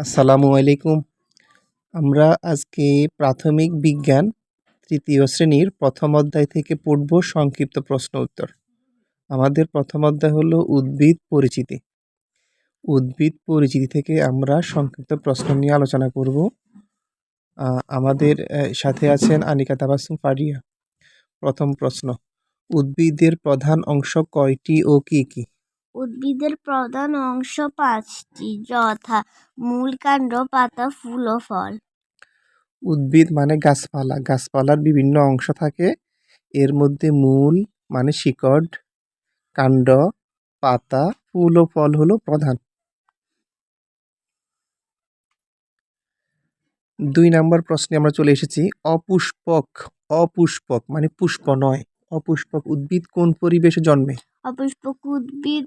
আসসালামু আলাইকুম। আমরা আজকে প্রাথমিক বিজ্ঞান ৩য় শ্রেণীর ১ম অধ্যায় থেকে পড়ব সংক্ষিপ্ত প্রশ্ন উত্তর। আমাদের ১ম অধ্যায় হলো উদ্ভিদ পরিচিতি। উদ্ভিদ পরিচিতি থেকে আমরা সংক্ষিপ্ত প্রশ্ন নিয়ে আলোচনা করব। আমাদের সাথে আছেন আনিকা তাবাসসুম ফারিয়া। প্রথম প্রশ্ন, উদ্ভিদের প্রধান অংশ কয়টি ও কি কি? উদ্ভিদের প্রধান অংশ 5টি, যথা মূল, কাণ্ড, পাতা, ফুল ও ফল। উদ্ভিদ মানে গাছপালা। গাছপালার বিভিন্ন অংশ থাকে, এর মধ্যে মূল মানে শিকড়, কাণ্ড, পাতা, ফুল ও ফল হলো প্রধান। ২ নম্বর প্রশ্নে আমরা চলে এসেছি। অপুষ্পক মানে পুষ্প নয়, অপুষ্পক উদ্ভিদ কোন পরিবেশে জন্মে? অপুষ্পক উদ্ভিদ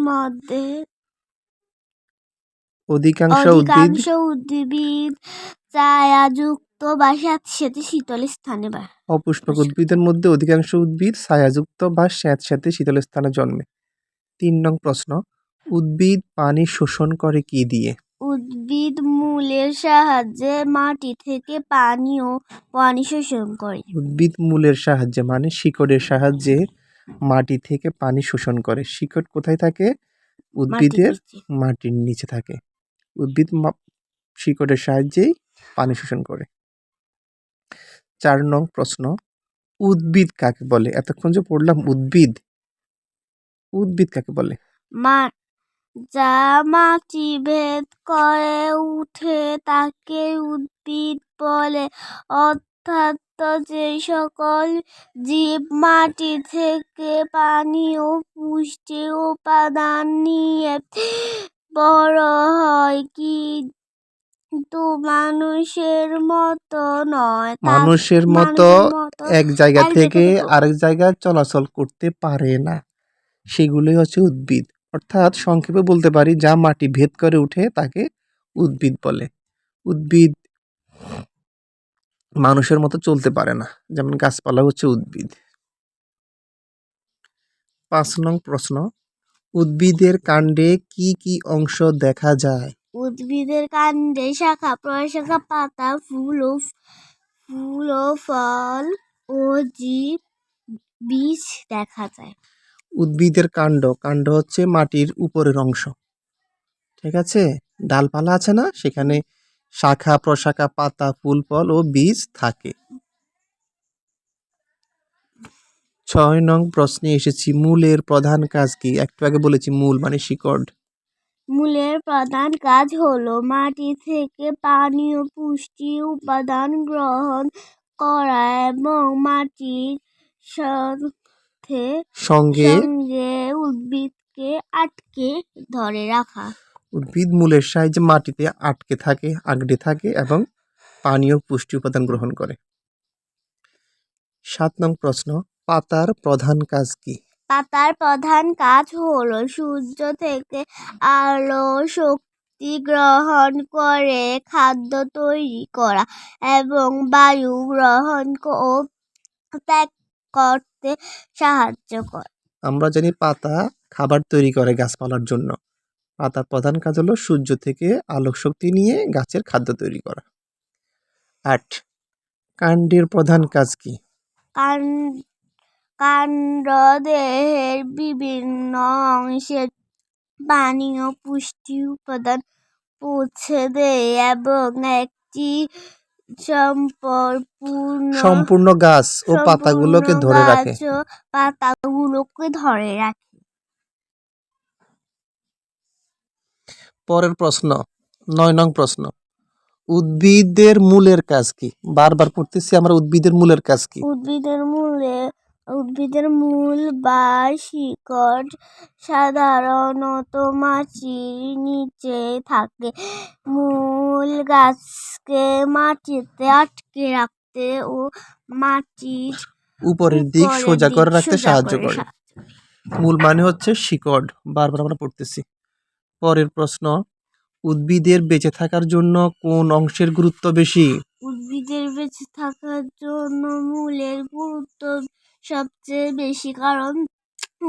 মধ্যে অধিকাংশ উদ্ভিদ ছায়াযুক্ত বা স্যাঁতসেঁতে শীতল স্থানে অপুষ্পক উদ্ভিদের মধ্যে অধিকাংশ উদ্ভিদ ছায়াযুক্ত বা স্যাঁতসেঁতে শীতল স্থানে জন্মে। ৩ নং প্রশ্ন, উদ্ভিদ পানি শোষণ করে কি দিয়ে? উদ্ভিদ মূলের সাহায্যে মাটি থেকে পানি শোষণ করে। উদ্ভিদ মূলের সাহায্যে মানে শিকড়ের সাহায্যে মাটি থেকে পানি শোষণ করে। শিকড় কোথায় থাকে? উদ্ভিদের মাটির নিচে থাকে। উদ্ভিদ শিকড়ের সাহায্যেই পানি শোষণ করে। ৪ নং প্রশ্ন, উদ্ভিদ কাকে বলে? এতক্ষণ যে পড়লাম উদ্ভিদ কাকে বলে? যা মাটি ভেদ করে উঠে তাকে উদ্ভিদ বলে। অর্থাৎ যে সকল জীব মাটি থেকে পানি ও পুষ্টি উপাদান নিয়ে বড় হয়, কিন্তু মানুষের মতো নয়, মানুষের মতো এক জায়গা থেকে আরেক জায়গায় চলাচল করতে পারে না, সেগুলোই হচ্ছে উদ্ভিদ। অর্থাৎ সংক্ষেপে বলতে পারি, যা মাটি ভেদ করে উঠে তাকে উদ্ভিদ বলে। উদ্ভিদ মানুষের মতো চলতে পারে না, যেমন গাছপালা হচ্ছে উদ্ভিদ। ৫ নং প্রশ্ন, উদ্ভিদের কাণ্ডে কি কি অংশ দেখা যায়? উদ্ভিদের কাণ্ডে শাখা প্রশাখা, পাতা, ফুল ও ফল ও বীজ দেখা যায়। উদ্ভিদের কাণ্ড হচ্ছে মাটির উপরের অংশ, ঠিক আছে? ডালপালা আছে না, সেখানে শাখা প্রশাখা, পাতা, ফুল ফল ও বীজ থাকে। ৬ নং প্রশ্নে এসেছি, মূলের প্রধান কাজ কি? একটু আগে বলেছি, মূল মানে শিকড়। মূলের প্রধান কাজ হলো মাটি থেকে পানি ও পুষ্টি উপাদান গ্রহণ করা এবং মাটির সঙ্গে উদ্ভিদকে আটকে ধরে রাখা। উদ্ভিদ মূলের সাহায্যে মাটিতে আটকে থাকে এবং পানি ও পুষ্টি উপাদান গ্রহণ করে। ৭ নং প্রশ্ন, পাতার প্রধান কাজ কি? পাতার প্রধান কাজ হলো সূর্য থেকে আলো শক্তি গ্রহণ করে খাদ্য তৈরি করা এবং বায়ু গ্রহণ ও ত্যাগ করতে সাহায্য করে। আমরা জানি পাতা খাবার তৈরি করে গাছপালার জন্য। পাতার প্রধান কাজ হলো সূর্য থেকে আলোক শক্তি নিয়ে গাছের খাদ্য তৈরি করা। ৮, কাণ্ডের প্রধান কাজ কি? কাণ্ড দেহের বিভিন্ন অংশে পানি ও পুষ্টি উপাদান পৌঁছে দেয় এবং একটি সম্পূর্ণ গাছ ও পাতাগুলোকে ধরে রাখে। পরের প্রশ্ন, ৯ নং প্রশ্ন, উদ্ভিদের মূলের কাজ কি? বারবার পড়তেছি আমরা, উদ্ভিদের মূলের কাজ কি? উদ্ভিদের মূল বা শিকড় সাধারণত মাটির নিচে থাকে। মূল গাছকে মাটিতে আটকে রাখতে ও মাটির উপরের দিক সোজা করে রাখতে সাহায্য করে। মূল মানে হচ্ছে শিকড়, বারবার আমরা পড়তেছি। পরের প্রশ্ন, উদ্ভিদের বেঁচে থাকার জন্য কোন অংশের গুরুত্ব বেশি? উদ্ভিদের বেঁচে থাকার জন্য মূলের গুরুত্ব সবচেয়ে বেশি, কারণ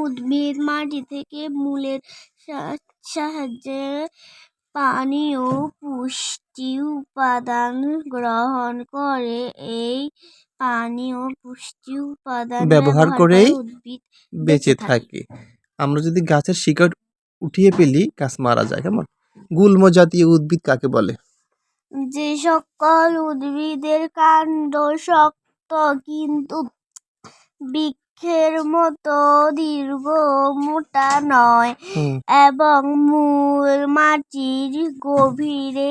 উদ্ভিদ মাটি থেকে মূলের সাহায্যে পানি ও পুষ্টি উপাদান গ্রহণ করে। এই পানি ও পুষ্টি উপাদান ব্যবহার করেই উদ্ভিদ বেঁচে থাকে। আমরা যদি গাছের শিকড় উঠিয়ে ফেলি গাছ মারা যায়। কেমন? গুল্ম জাতীয় উদ্ভিদ কাকে বলে? যে সকল উদ্ভিদের কাণ্ড শক্ত কিন্তু বৃক্ষের মতো দীর্ঘ মোটা নয় এবং মূল মাটির গভীরে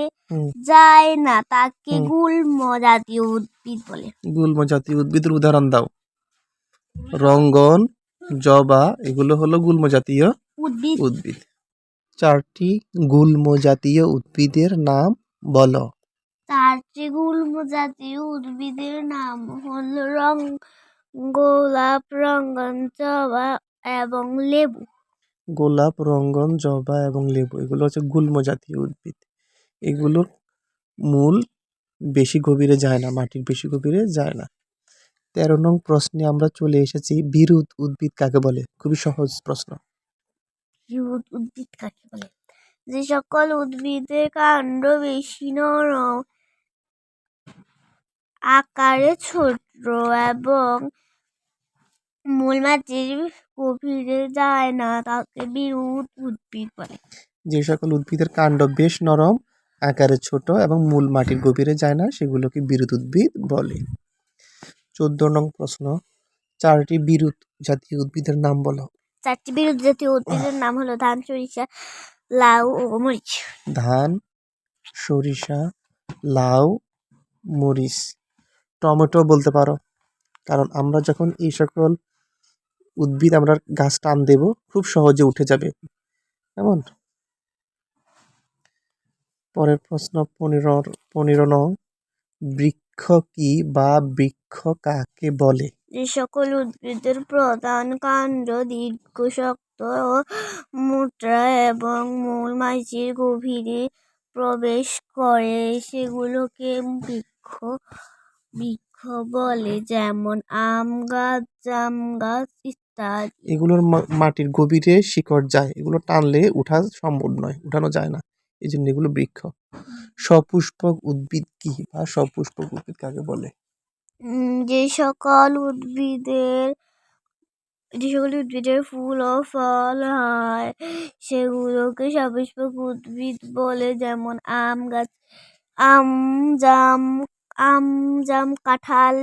যায় না, তাকে গুল্ম জাতীয় উদ্ভিদ বলে। গুল্ম জাতীয় উদ্ভিদের উদাহরণ দাও। রঙ্গন, জবা এগুলো হলো গুল্ম জাতীয় উদ্ভিদ। 4টি গুল্ম জাতীয় উদ্ভিদের নাম বলো। 4টি গুল্ম জাতীয় উদ্ভিদের নাম হলো গোলাপ, রঙ্গন, জবা এবং লেবু। গোলাপ, রঙ্গন, জবা এবং লেবু এগুলো হচ্ছে গুল্ম জাতীয় উদ্ভিদ। এগুলোর মূল বেশি গভীরে যায় না, মাটির বেশি গভীরে যায় না। 13 নং প্রশ্নে আমরা চলে এসেছি। বিরুৎ উদ্ভিদ কাকে বলে? খুবই সহজ প্রশ্ন। বিরুৎ উদ্ভিদ কাকে বলে? যে সকল উদ্ভিদের কাণ্ড বেশি নরম, আকারে ছোট এবং মূল মাটির গভীরে যায় না, তাকে বিরুৎ উদ্ভিদ বলে। যে সকল উদ্ভিদের কাণ্ড বেশ নরম, আকারে ছোট এবং মূল মাটির গভীরে যায় না, সেগুলোকে বিরুৎ উদ্ভিদ বলে। 14 নং প্রশ্ন। 4টি বিরুৎ জাতীয় উদ্ভিদের নাম বলো। 4টি বিরুৎ জাতীয় উদ্ভিদের নাম হলো ধান, সরিষা, লাউ ও মরিচ। ধান, সরিষা, লাউ, মরিচ। টমেটো বলতে পারো, কারণ আমরা যখন এই সকল উদ্ভিদ আমরা গাছ টান দেব খুব সহজে উঠে যাবে। কেমন? পরের প্রশ্ন 15 নং। বৃক্ষ কি বা বৃক্ষ কাকে বলে? যে সকল উদ্ভিদের প্রধান কাণ্ড দীর্ঘ, শক্ত ও মোটা এবং মূল মাটির গভীরে প্রবেশ করে, সেগুলোকে বৃক্ষ বলে, যেমন আম গাছ, জাম গাছ ইত্যাদি। এগুলোর মাটির গভীরে শিকড় যায়, এগুলো টানলে উঠা সম্ভব নয়, উঠানো যায় না, এই জন্য এগুলো বৃক্ষ। সপুষ্পক উদ্ভিদ কি বা সপুষ্পক উদ্ভিদ কাকে বলে? যে সকল উদ্ভিদের ফুল ও ফল হয় সেগুলোকে সপুষ্পক উদ্ভিদ বলে, যেমন আম গাছ, আম, জাম, কাঁঠাল,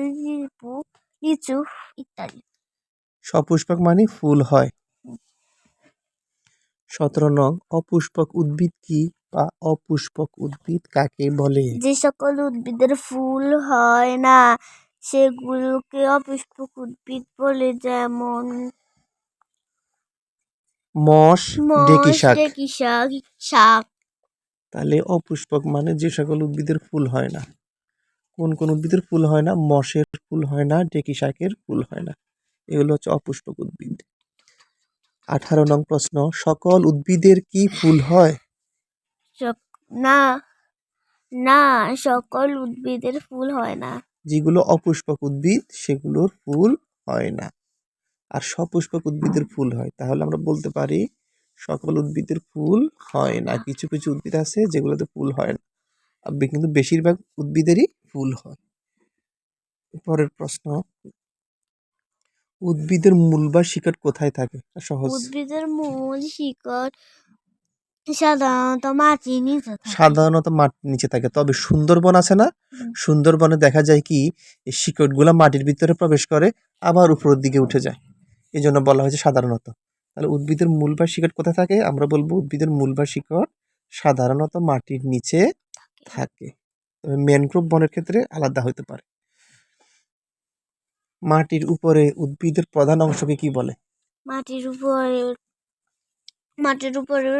লিচু ইত্যাদি। সপুষ্পক মানে ফুল হয়। 17 নং। অপুষ্পক উদ্ভিদ কি বা অপুষ্পক উদ্ভিদ কাকে বলে? যে সকল উদ্ভিদের ফুল হয় না সেগুলোকে অপুষ্পক উদ্ভিদ বলে, যেমন মশ, ডেকি শাক। তাহলে অপুষ্পক মানে যে সকল উদ্ভিদের ফুল হয় না। কোন কোন উদ্ভিদের ফুল হয় না? মশের ফুল হয় না, ডেকি শাকের ফুল হয় না, এগুলো হচ্ছে অপুষ্পক উদ্ভিদ। 18 নং প্রশ্ন। সকল উদ্ভিদের কি ফুল হয়? না, না, সকল উদ্ভিদের ফুল হয় না। যেগুলো অপুষ্পক উদ্ভিদ সেগুলোর ফুল হয় না, আর সপুষ্পক উদ্ভিদের ফুল হয়। তাহলে আমরা বলতে পারি সকল উদ্ভিদের ফুল হয় না, কিছু কিছু উদ্ভিদ আছে যেগুলোতে ফুল হয় না, কিন্তু বেশিরভাগ উদ্ভিদেরই ফুল হয়। পরের প্রশ্ন। উদ্ভিদের মূল বা শিকড় কোথায় থাকে? সহজ। উদ্ভিদের মূল শিকড় সাধারণত মাটির নিচে থাকে, তবে সুন্দরবন আছে না, সুন্দরবনে দেখা যায় কি এই শিকড়গুলা মাটির ভিতরে প্রবেশ করে আবার উপরের দিকে উঠে যায়, এই জন্য বলা হয়েছে সাধারণত। তাহলে উদ্ভিদের মূল বা শিকড় কোথায় থাকে? আমরা বলবো উদ্ভিদের মূল বা শিকড় সাধারণত মাটির নিচে থাকে, তবে ম্যানগ্রোভ বনের ক্ষেত্রে আলাদা হতে পারে। মাটির উপরে উদ্ভিদের প্রধান অংশকে কি বলে? মাটির উপরে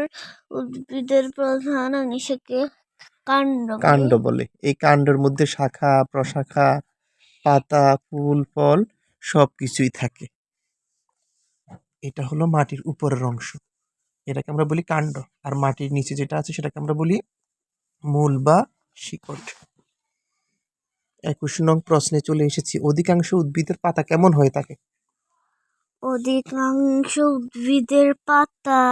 উদ্ভিদের প্রধান অংশকে কাণ্ড বলে। এই কাণ্ডের মধ্যে শাখা, প্রশাখা, পাতা, ফুল, ফল সবকিছুই থাকে। এটা হলো মাটির উপরের অংশ, এটাকে আমরা বলি কাণ্ড। আর মাটির নিচে যেটা আছে সেটাকে আমরা বলি মূল বা শিকড়। 21 নং প্রশ্নে চলে এসেছি। অধিকাংশ উদ্ভিদের পাতা কেমন হয়ে থাকে? অধিকাংশ উদ্ভিদের পাতা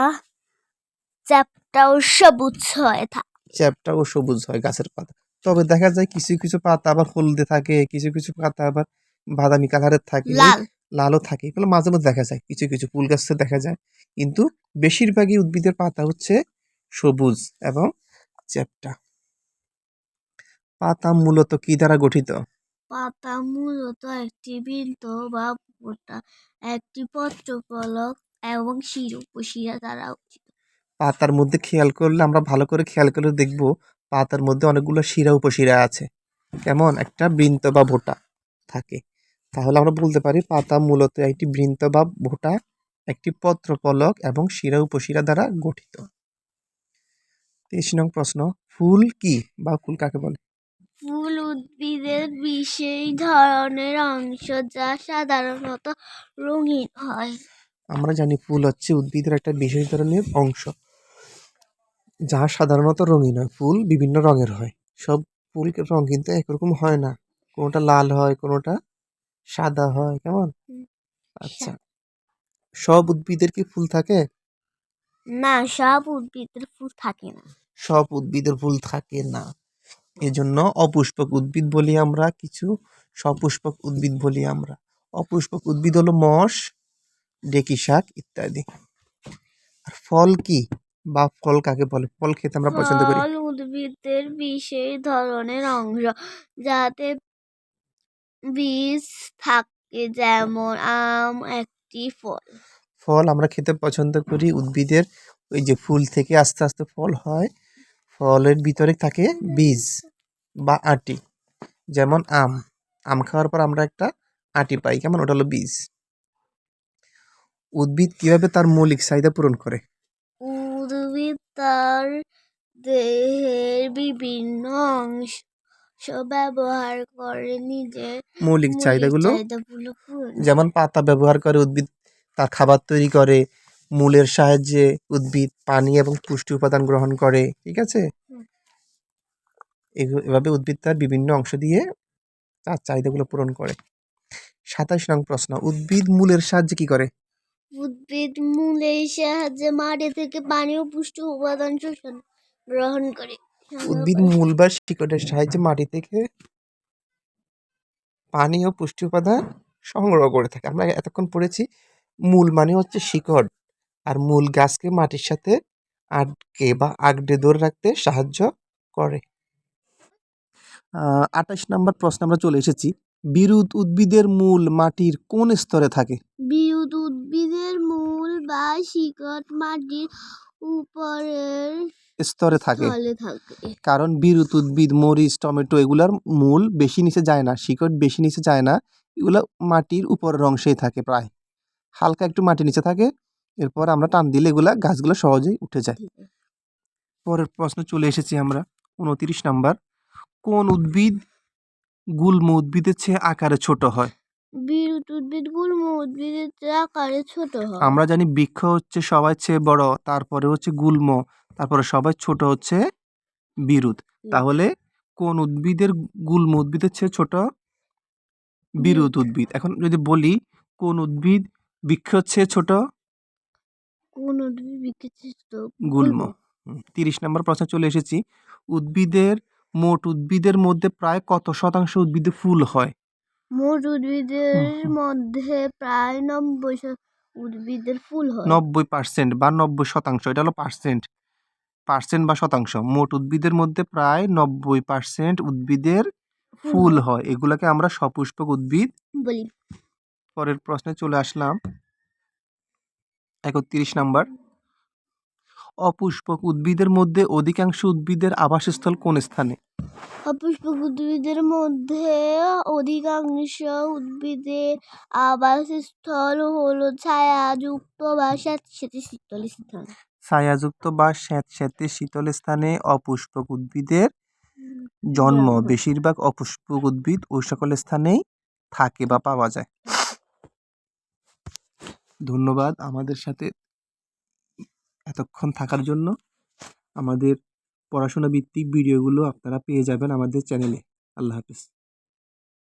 চ্যাপ্টা ও সবুজ হয়ে থাকে। চ্যাপ্টা ও সবুজ হয় গাছের পাতা। তবে দেখা যায় কিছু কিছু পাতা আবার হলদে থাকে, কিছু কিছু পাতা আবার বাদামি কালারের থাকে, লাল লালও থাকে। এগুলো মাঝে মধ্যে দেখা যায়, কিছু কিছু ফুল গাছে দেখা যায়। কিন্তু বেশিরভাগই উদ্ভিদের পাতা হচ্ছে সবুজ এবং চ্যাপ্টা। পাতা মূলত কি দ্বারা গঠিত? পাতা মূলত একটি বৃন্ত বা মোটা একটি পত্রফলক এবং শিরা উপশিরা দ্বারা গঠিত। পাতার মধ্যে খেয়াল করলে, আমরা ভালো করে খেয়াল করলে দেখব পাতার মধ্যে অনেকগুলো শিরা উপশিরা আছে, কেমন একটা বৃন্ত বা ভোঁটা থাকে। তাহলে আমরা বলতে পারি পাতা মূলত একটি বৃন্ত বা ভোঁটা, একটি পত্রফলক এবং শিরা উপশিরা দ্বারা গঠিত। 23 নং প্রশ্ন, ফুল কি বা ফুল কাকে বলে? ফুল উদ্ভিদের বিশেষ ধরনের অংশ যা সাধারণত রঙিন হয়। আমরা জানি ফুল হচ্ছে উদ্ভিদের একটা বিশেষ ধরনের অংশ যা সাধারণত রঙিন হয়। ফুল বিভিন্ন রঙের হয়। সব ফুলের রং কিন্তু একরকম হয় না, কোনোটা লাল হয়, কোনোটা সাদা হয়, কেমন? আচ্ছা, সব উদ্ভিদের কি ফুল থাকে? না, সব উদ্ভিদের ফুল থাকে না। সব উদ্ভিদের ফুল থাকে না, এজন্য অপুষ্পক উদ্ভিদ বলি আমরা, কিছু সপুষ্পক উদ্ভিদ বলি আমরা। অপুষ্পক উদ্ভিদ হলো মশ, ডেকি শাক ইত্যাদি। আর ফল কি বা ফল কাকে বলে? ফল খেতে আমরা পছন্দ করি। ফল উদ্ভিদের বিশেষ ধরনের অংশ যাতে বীজ থাকে, যেমন আম একটি ফল। ফল আমরা খেতে পছন্দ করি, উদ্ভিদের ওই যে ফুল থেকে আস্তে আস্তে ফল হয়, ফলের ভিতরে থাকে বীজ বা আটি। যেমন আম, আম খাওয়ার পর আমরা একটা আটি পাই, কেমন? ওটা হলো বীজ। উদ্ভিদ কিভাবে তার মৌলিক চাহিদা পূরণ করে? উদ্ভিদ তার দেহের বিভিন্ন অংশ ব্যবহার করে নিজের মৌলিক চাহিদাগুলো, চাহিদাগুলো পূরণ। যেমন পাতা ব্যবহার করে উদ্ভিদ তার খাবার তৈরি করে, মূলের সাহায্যে উদ্ভিদ পানি এবং পুষ্টি উপাদান গ্রহণ করে, ঠিক আছে? এভাবে উদ্ভিদ তার বিভিন্ন অংশ দিয়ে তার চাহিদাগুলো পূরণ করে। 27 নং প্রশ্ন, উদ্ভিদ মূলের সাহায্যে কি করে? উদ্ভিদ মূলের সাহায্যে মাটি থেকে পানি ও পুষ্টি উপাদান শোষণ গ্রহণ করে। উদ্ভিদ মূল বা শিকড়ের সাহায্যে মাটি থেকে পানি ও পুষ্টি উপাদান সংগ্রহ করে থাকে। আমরা এতক্ষণ পড়েছি মূল মানে হচ্ছে শিকড়, আর মূল গাছকে মাটির সাথে আটকে বা আগড়ে ধরে রাখতে সাহায্য করে। 28 নম্বর প্রশ্ন আমরা চলে এসেছি, বিরুৎ উদ্ভিদের মূল মাটির কোন স্তরে থাকে? বিরুৎ উদ্ভিদের মূল বা শিকড় মাটির উপরের স্তরে থাকে, স্থলে থাকে। কারণ বিরুৎ উদ্ভিদ মরিচ, টমেটো এগুলার মূল বেশি নিচে যায় না, শিকড় বেশি নিচে যায় না, এগুলো মাটির উপরের অংশেই থাকে, প্রায় হালকা একটু মাটির নিচে থাকে। এরপর আমরা টান দিলে এগুলা গাছগুলো সহজেই উঠে যায়। পরের প্রশ্ন চলে এসেছি আমরা 29 নাম্বার, কোন উদ্ভিদ গুল্ম উদ্ভিদের চেয়ে আকারে ছোট হয়? বিরুৎ উদ্ভিদ গুল্ম উদ্ভিদের চেয়ে আকারে ছোট হয়। আমরা জানি বৃক্ষ হচ্ছে সবাই চেয়ে বড়, তারপরে হচ্ছে গুল্ম, তারপরে সবাই ছোট হচ্ছে বিরুৎ। তাহলে কোন উদ্ভিদের গুল্ম উদ্ভিদের চেয়ে ছোট? বিরুৎ উদ্ভিদ। এখন যদি বলি কোন উদ্ভিদ বৃক্ষের চেয়ে ছোট? কোন উদ্ভিদ বৃক্ষের চেয়ে ছোট? গুল্ম। 30 নম্বর প্রশ্ন চলে এসেছি, মোট উদ্ভিদের মধ্যে প্রায় কত শতাংশ উদ্ভিদে ফুল হয়? মোট উদ্ভিদের মধ্যে প্রায় 90% উদ্ভিদের ফুল হয়। 90% বা 90%, এটা হলো পার্সেন্ট, পার্সেন্ট বা শতাংশ। মোট উদ্ভিদের মধ্যে প্রায় 90% উদ্ভিদের ফুল হয়, এগুলোকে আমরা সপুষ্পক উদ্ভিদ বলি। পরের প্রশ্নে চলে আসলাম 31 নাম্বার, অপুষ্পক উদ্ভিদের মধ্যে অধিকাংশ উদ্ভিদের আবাসস্থল কোন স্থানে? অপুষ্পক উদ্ভিদের মধ্যে অধিকাংশ উদ্ভিদের আবাসস্থল হলো ছায়াযুক্ত বা স্যাঁতসেঁতে শীতল স্থান। ছায়াযুক্ত বা স্যাঁতসেঁতে শীতল স্থানে অপুষ্পক উদ্ভিদের জন্ম। বেশিরভাগ অপুষ্পক উদ্ভিদ ওই সকল স্থানেই থাকে বা পাওয়া যায়। ধন্যবাদ আমাদের সাথে এতক্ষণ থাকার জন্য। আমাদের পড়াশোনা ভিত্তিক ভিডিওগুলো আপনারা পেয়ে যাবেন আমাদের চ্যানেলে। আল্লাহ হাফেজ।